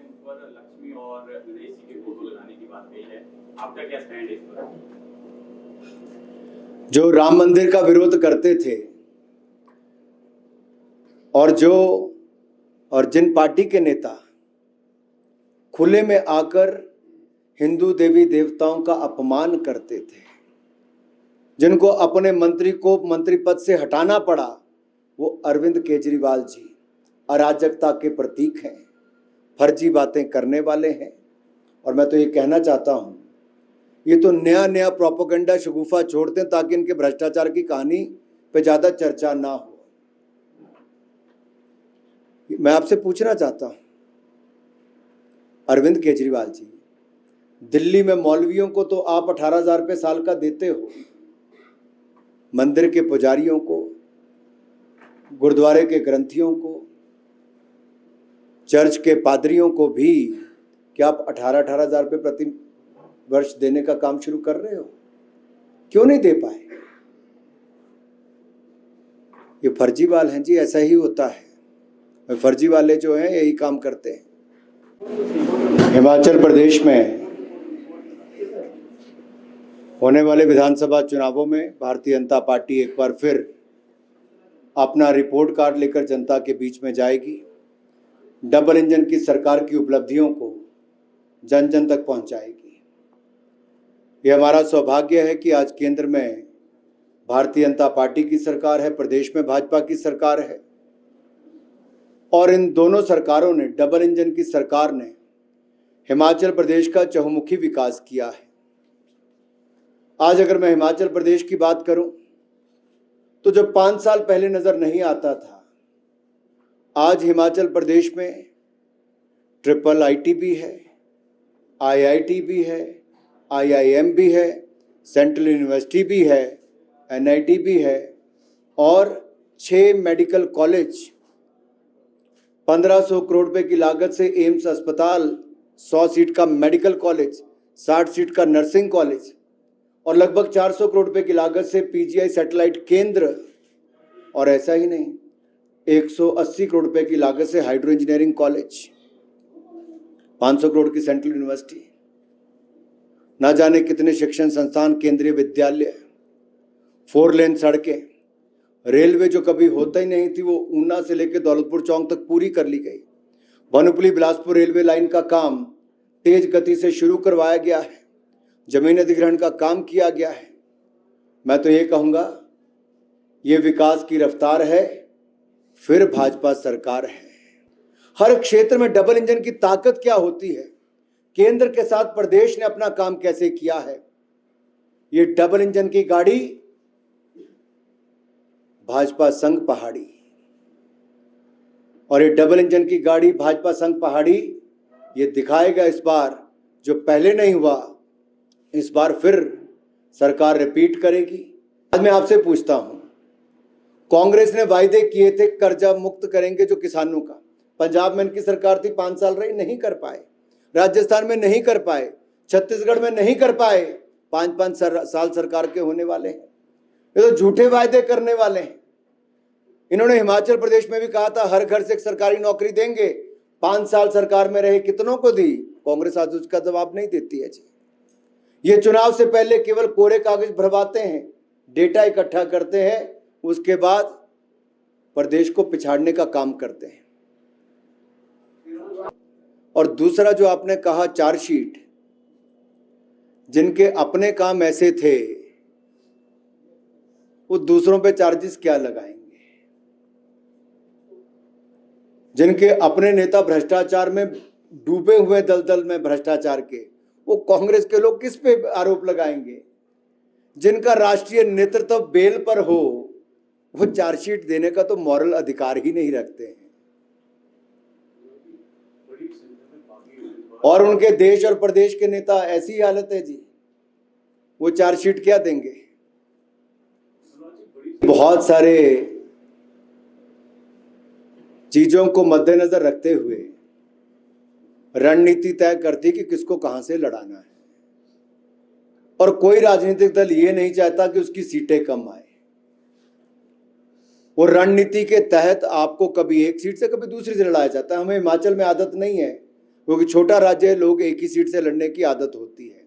उन पर लक्ष्मी और गणेश जी के फोटो लगाने की बात कही है, आपका क्या स्टैंड है इस पर? जो राम मंदिर का विरोध करते थे और जिन पार्टी के नेता खुले में आकर हिंदू देवी देवताओं का अपमान करते थे, जिनको अपने मंत्री को मंत्री पद से हटाना पड़ा, वो अरविंद केजरीवाल जी अराजकता के प्रतीक हैं, फर्जी बातें करने वाले हैं। और मैं तो ये कहना चाहता हूं, ये तो नया नया प्रोपेगेंडा शगुफा छोड़ते हैं ताकि इनके भ्रष्टाचार की कहानी पे ज्यादा चर्चा ना हो। मैं आपसे पूछना चाहता हूं, अरविंद केजरीवाल जी, दिल्ली में मौलवियों को तो आप 18,000 रुपये साल का देते हो, मंदिर के पुजारियों को, गुरुद्वारे के ग्रंथियों को, चर्च के पादरियों को भी क्या आप 18,000 रुपये प्रति वर्ष देने का काम शुरू कर रहे हो? क्यों नहीं दे पाए? ये फर्जीवाल हैं जी, ऐसा ही होता है। फर्जी वाले जो हैं यही काम करते हैं। हिमाचल प्रदेश में होने वाले विधानसभा चुनावों में भारतीय जनता पार्टी एक बार फिर अपना रिपोर्ट कार्ड लेकर जनता के बीच में जाएगी, डबल इंजन की सरकार की उपलब्धियों को जन जन तक पहुंचाएगी। यह हमारा सौभाग्य है कि आज केंद्र में भारतीय जनता पार्टी की सरकार है, प्रदेश में भाजपा की सरकार है, और इन दोनों सरकारों ने, डबल इंजन की सरकार ने हिमाचल प्रदेश का चहुमुखी विकास किया है। आज अगर मैं हिमाचल प्रदेश की बात करूं तो जो 5 साल पहले नजर नहीं आता था, आज हिमाचल प्रदेश में ट्रिपल आईटी भी है, आईआईटी भी है, आईआईएम भी है, सेंट्रल यूनिवर्सिटी भी है, एनआईटी भी है, और 6 मेडिकल कॉलेज, 1500 करोड़ रुपए की लागत से एम्स अस्पताल, 100 सीट का मेडिकल कॉलेज, 60 सीट का नर्सिंग कॉलेज, और लगभग 400 करोड़ रुपए की लागत से पीजीआई सैटेलाइट केंद्र, और ऐसा ही नहीं, 180 करोड़ रुपए की लागत से हाइड्रो इंजीनियरिंग कॉलेज, 500 करोड़ की सेंट्रल यूनिवर्सिटी, ना जाने कितने शिक्षण संस्थान, केंद्रीय विद्यालय, 4 लेन सड़कें, रेलवे जो कभी होता ही नहीं थी वो ऊना से लेकर दौलतपुर चौक तक पूरी कर ली गई। भानुपल्ली बिलासपुर रेलवे लाइन का काम तेज गति से शुरू करवाया गया है, जमीन अधिग्रहण का काम किया गया है। मैं तो ये कहूँगा, ये विकास की रफ्तार है, फिर भाजपा सरकार है। हर क्षेत्र में डबल इंजन की ताकत क्या होती है, केंद्र के साथ प्रदेश ने अपना काम कैसे किया है। ये डबल इंजन की गाड़ी भाजपा संघ पहाड़ी, और ये डबल इंजन की गाड़ी भाजपा संघ पहाड़ी ये दिखाएगा इस बार, जो पहले नहीं हुआ इस बार फिर सरकार रिपीट करेगी। आज मैं आपसे पूछता हूं, कांग्रेस ने वायदे किए थे कर्जा मुक्त करेंगे जो किसानों का, पंजाब में इनकी सरकार थी, 5 साल रही, नहीं कर पाए, राजस्थान में नहीं कर पाए, छत्तीसगढ़ में नहीं कर पाए, 5-5 साल सरकार के होने वाले हैं। ये तो झूठे वायदे करने वाले हैं। इन्होंने हिमाचल प्रदेश में भी कहा था हर घर से एक सरकारी नौकरी देंगे, 5 साल सरकार में रहे, कितनों को दी? कांग्रेस आज उसका जवाब नहीं देती है जी। ये चुनाव से पहले केवल कोरे कागज भरवाते हैं, डेटा इकट्ठा करते हैं, उसके बाद प्रदेश को पिछाड़ने का काम करते हैं। और दूसरा जो आपने कहा, चार्जशीट, जिनके अपने काम ऐसे थे वो दूसरों पे चार्जेस क्या लगाएंगे? जिनके अपने नेता भ्रष्टाचार में डूबे हुए दलदल में भ्रष्टाचार के, वो कांग्रेस के लोग किस पे आरोप लगाएंगे? जिनका राष्ट्रीय नेतृत्व बेल पर हो, वो चार्जशीट देने का तो मॉरल अधिकार ही नहीं रखते हैं। और उनके देश और प्रदेश के नेता, ऐसी हालत है जी, वो चार्जशीट क्या देंगे? बहुत सारे चीजों को मद्देनजर रखते हुए रणनीति तय करती कि किसको कहां से लड़ाना है, और कोई राजनीतिक दल ये नहीं चाहता कि उसकी सीटें कम आए। वो रणनीति के तहत आपको कभी एक सीट से कभी दूसरी से लड़ाया जाता है। हमें हिमाचल में आदत नहीं है क्योंकि छोटा राज्य है, लोग एक ही सीट से लड़ने की आदत होती है।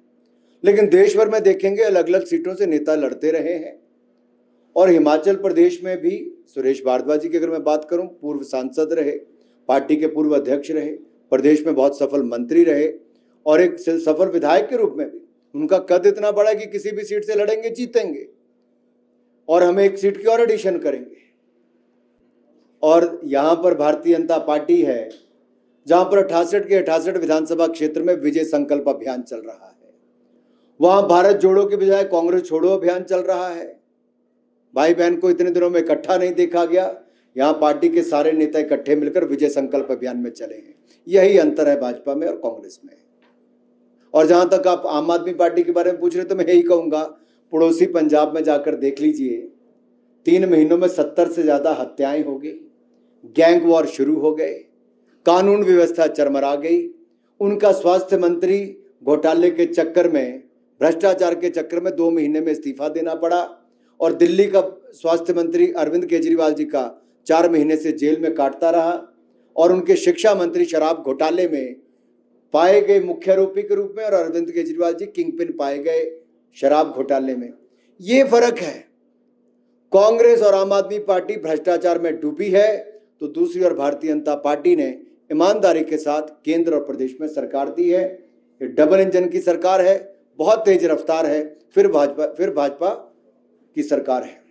लेकिन देश भर में देखेंगे अलग अलग सीटों से नेता लड़ते रहे हैं। और हिमाचल प्रदेश में भी सुरेश भारद्वाज जी की अगर मैं बात करूं, पूर्व सांसद रहे, पार्टी के पूर्व अध्यक्ष रहे, प्रदेश में बहुत सफल मंत्री रहे और एक सफल विधायक के रूप में भी उनका कद इतना बड़ा कि किसी भी सीट से लड़ेंगे, जीतेंगे और हम एक सीट की और एडिशन करेंगे। और यहां पर भारतीय जनता पार्टी है जहां पर 68 के 68 विधानसभा क्षेत्र में विजय संकल्प अभियान चल रहा है। वहां भारत जोड़ो के बजाय कांग्रेस छोड़ो अभियान चल रहा है। भाई बहन को इतने दिनों में इकट्ठा नहीं देखा गया, यहां पार्टी के सारे नेता इकट्ठे मिलकर विजय संकल्प अभियान में चले हैं। यही अंतर है भाजपा में और कांग्रेस में। और जहां तक आप आम आदमी पार्टी के बारे में पूछ रहे तो मैं यही कहूंगा, पड़ोसी पंजाब में जाकर देख लीजिए, 3 महीनों में 70 से ज्यादा हत्याएं हो गई, गैंग वॉर शुरू हो गए, कानून व्यवस्था चरमरा गई। उनका स्वास्थ्य मंत्री घोटाले के चक्कर में, भ्रष्टाचार के चक्कर में 2 महीने में इस्तीफा देना पड़ा और दिल्ली का स्वास्थ्य मंत्री अरविंद केजरीवाल जी का 4 महीने से जेल में काटता रहा और उनके शिक्षा मंत्री शराब घोटाले में पाए गए मुख्य आरोपी के रूप में और अरविंद केजरीवाल जी किंगपिन पाए गए शराब घोटाले में। ये फर्क है। कांग्रेस और आम आदमी पार्टी भ्रष्टाचार में डूबी है तो दूसरी ओर भारतीय जनता पार्टी ने ईमानदारी के साथ केंद्र और प्रदेश में सरकार दी है। ये डबल इंजन की सरकार है, बहुत तेज रफ्तार है, फिर भाजपा की सरकार है।